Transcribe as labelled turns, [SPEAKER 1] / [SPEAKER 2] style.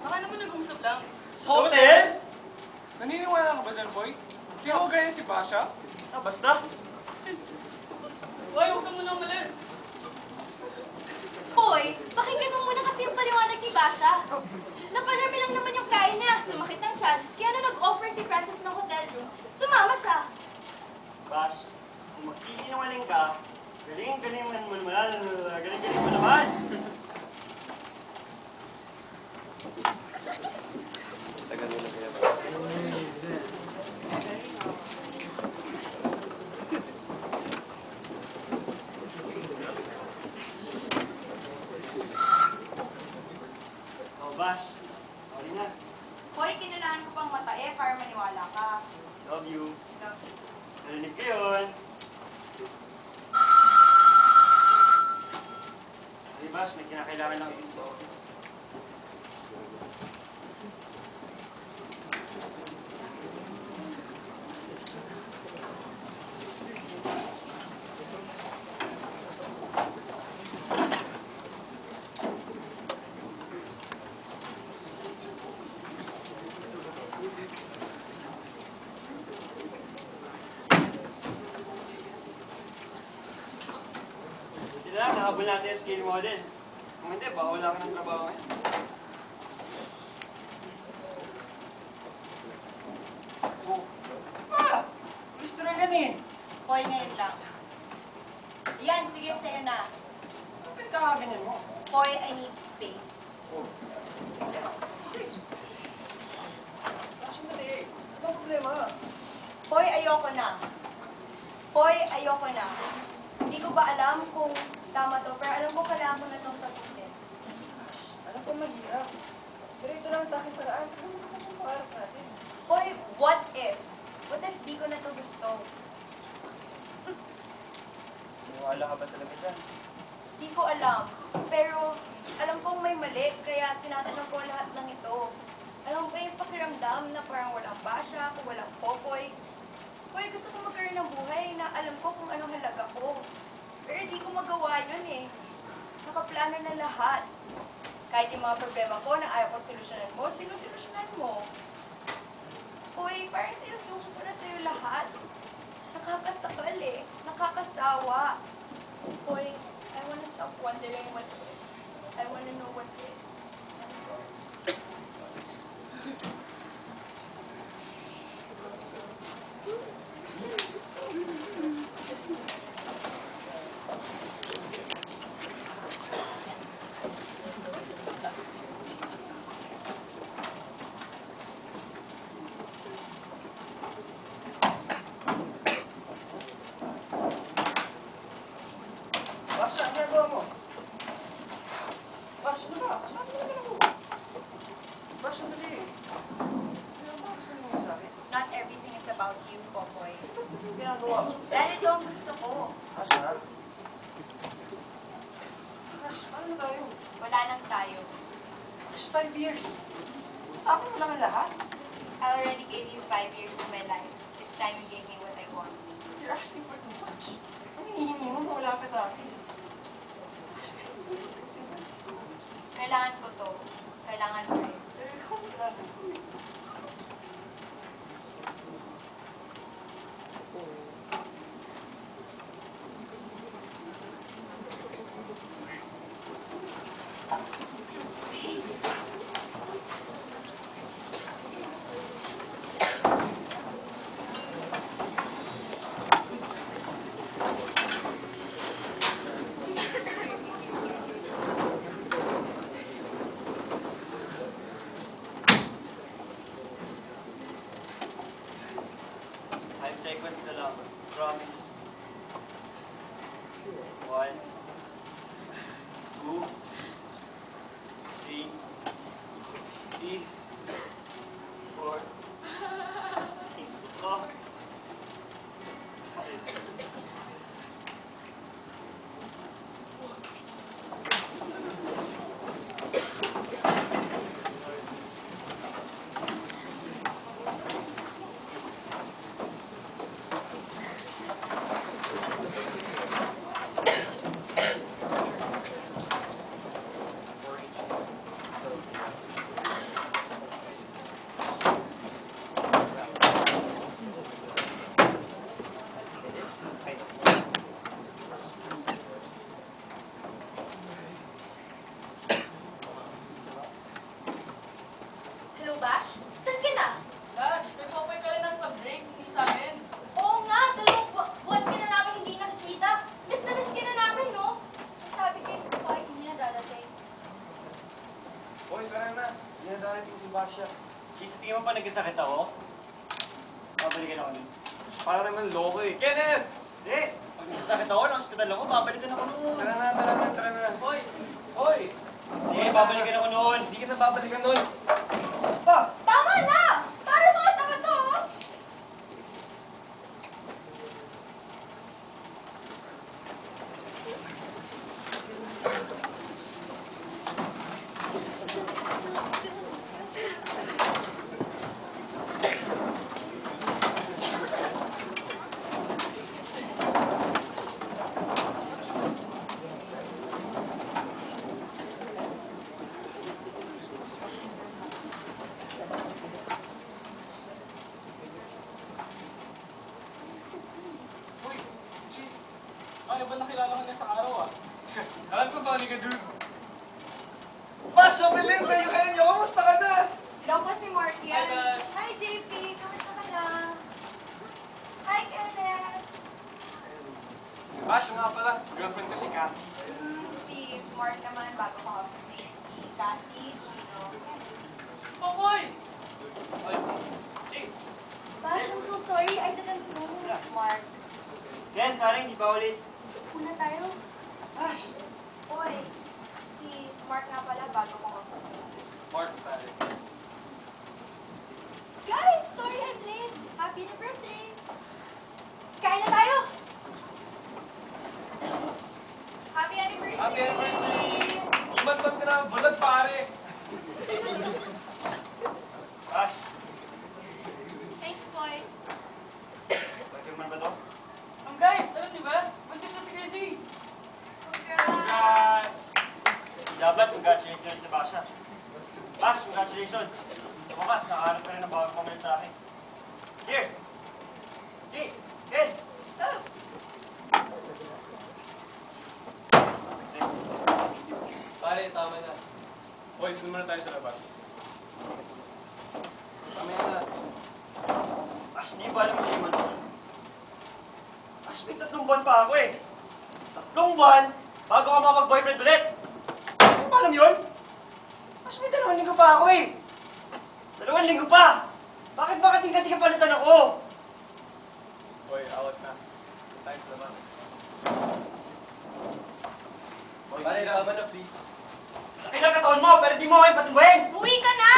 [SPEAKER 1] Baka naman nag-uusap lang.
[SPEAKER 2] Sa hotel?
[SPEAKER 3] Naniniwala ka ba dyan, boy? Kaya ko ganyan si Basha?
[SPEAKER 2] Ah, basta.
[SPEAKER 1] Hoy, huwag ka muna umalis.
[SPEAKER 4] Hoy, pakinggan mo muna kasi yung paliwanag ni Basha. Naparami lang naman yung kain niya, sumakit ang tiyan. Kaya nung nag-offer si Francis ng hotel room, sumama siya.
[SPEAKER 2] Bash, kung magsisinungaling ka, galing-galing mo galing-galing mo naman. Tagal mo na kaya ba? Oh, Bash. Sorry na.
[SPEAKER 4] Hoy, kinailangan ko pang matae para maniwala ka.
[SPEAKER 2] Love you.
[SPEAKER 4] Love you.
[SPEAKER 2] Narinig ko yun. Hey, Bash, may kinakailangan lang ito sa office. Hindi lang, nakahabol natin yung scale model. Kung hindi, baka wala ka ng trabaho ngayon. Oh. Ah! Gusto na yan eh.
[SPEAKER 4] Hoy, ngayon lang. Yan, sige, sa'yo na.
[SPEAKER 2] Ano pinagkakaganyan mo?
[SPEAKER 4] Hoy, I need space.
[SPEAKER 2] Oh. Sasyon na eh. Ano ang problema?
[SPEAKER 4] Hoy, ayoko na. Hoy, ayoko na. Hindi ko ba alam kung tama to, pero alam ko kailangan ko na itong tapusin.
[SPEAKER 2] Alam ko mahirap. Pero ito lang ang aking paraan. Ano mo naman ang pangarap natin?
[SPEAKER 4] Hoy, what if? What if di ko na to gusto?
[SPEAKER 2] Wala ka ba talaga dyan?
[SPEAKER 4] Di ko alam. Pero alam kong may mali, kaya tinatanong ko lahat ng ito. Alam ko yung pakiramdam na parang walang Basha, kung walang Popoy. Hoy, gusto ko magkaroon ng buhay na alam ko kung anong halaga ko. Pero di ko magawa yun eh. Nakaplano na lahat. Kahit yung mga problema ko na ayaw ko solusyonan mo, sinusolusyonan mo. Hoy, parang sinusuko ko na sa'yo lahat. Nakakasakal eh. Nakakasawa. Hoy, I wanna stop wondering what is. I wanna know what is. I'm sorry. I'm sorry.
[SPEAKER 2] Basha, ano ginagawa mo? Bash, ano ba? Kasama mo naman ako. Bash, ano dali? Ano ba gusto mo sa akin?
[SPEAKER 4] Not everything is about you, Popoy.
[SPEAKER 2] Ano ginagawa mo?
[SPEAKER 4] Dahil ito ang gusto ko.
[SPEAKER 2] Basha? Bash, paano na tayo?
[SPEAKER 4] Wala nang tayo.
[SPEAKER 2] Bash, 5 years. Tapos mo lang ang lahat.
[SPEAKER 4] I already gave you 5 years of my life. It's time you gave me what I want.
[SPEAKER 2] You're asking for too much. Ano hinihingi mo? Wala ka sa akin. Bash,
[SPEAKER 4] Kailangan ko to. Kailangan mo rin.
[SPEAKER 2] eh, wala na. Sequence na lang. Promise. 1, 2, 3, 6, Hindi na darating si Basha.
[SPEAKER 5] Cheese, tingin mo pa nagkasakit ako? Babalikan ako nun.
[SPEAKER 2] Parang naman loko eh. Kenneth!
[SPEAKER 5] Hindi! Pag nagkasakit ako, na-hospital ako, babalikan ako nun.
[SPEAKER 2] Tara na.
[SPEAKER 1] Boy,
[SPEAKER 2] Hoy!
[SPEAKER 5] Hindi, babalikan ako nun.
[SPEAKER 2] Hindi ka na babalikan nun.
[SPEAKER 4] Tama na! Para mga tanga to, oh!
[SPEAKER 3] Uy, Chi. Ay, ba nakilala ko niya sa araw ah? Alam ko ba, ka dun?
[SPEAKER 2] Basha, Belen! Tayo kayo niyo! Kamusta ka na?
[SPEAKER 4] Hello pa si Mark yan.
[SPEAKER 1] Hi, Beth.
[SPEAKER 4] Hi, JP. Kamusta ka na? Hi, Kenneth.
[SPEAKER 2] Basha nga pala. Girlfriend ko si Kathy.
[SPEAKER 4] Si Mark naman, bago ko office mate. Si Cathy, Chino.
[SPEAKER 1] Popoy!
[SPEAKER 4] Bash, I'm so sorry. I didn't know. Mark,
[SPEAKER 5] Ken, sana hindi pa ulit.
[SPEAKER 4] una tayo. Bash. Oy, si Mark nga pala, bago ko office mate.
[SPEAKER 2] Mark, pare.
[SPEAKER 4] Guys, sorry I'm late. Happy anniversary. Kain na tayo. Happy anniversary.
[SPEAKER 2] Happy anniversary! Iman-man ka na bulag, pare.
[SPEAKER 5] Ash,
[SPEAKER 4] Thanks, boy.
[SPEAKER 5] bakit man ba to?
[SPEAKER 1] Guys, alam niyo ba? Buntis na si Crazy.
[SPEAKER 5] Congrats! Dapat, congratulations sa Basha. Bash, congratulations! Sa wakas, nakahanap ka rin ng bagong pamilya sa akin. Cheers! G, Ken, stop!
[SPEAKER 2] Pare, tama na.
[SPEAKER 3] Hoy, doon muna tayo sa labas.
[SPEAKER 2] Tama na.
[SPEAKER 5] Ash, di ba alam mo yung ano? Ash, may 3 buwan pa ako eh. 3 buwan bago ka makapag-boyfriend ulit. Ano ba alam yun? Ash, may 2 linggo pa ako eh. 2 linggo pa! Bakit ba kating-kating ka palitan ako?
[SPEAKER 3] Hoy, awat na. Doon tayo sa labas.
[SPEAKER 2] Pare, tama na, please.
[SPEAKER 5] Ilang katawan mo, pero di mo kayo patuloyin!
[SPEAKER 4] Uwi ka na!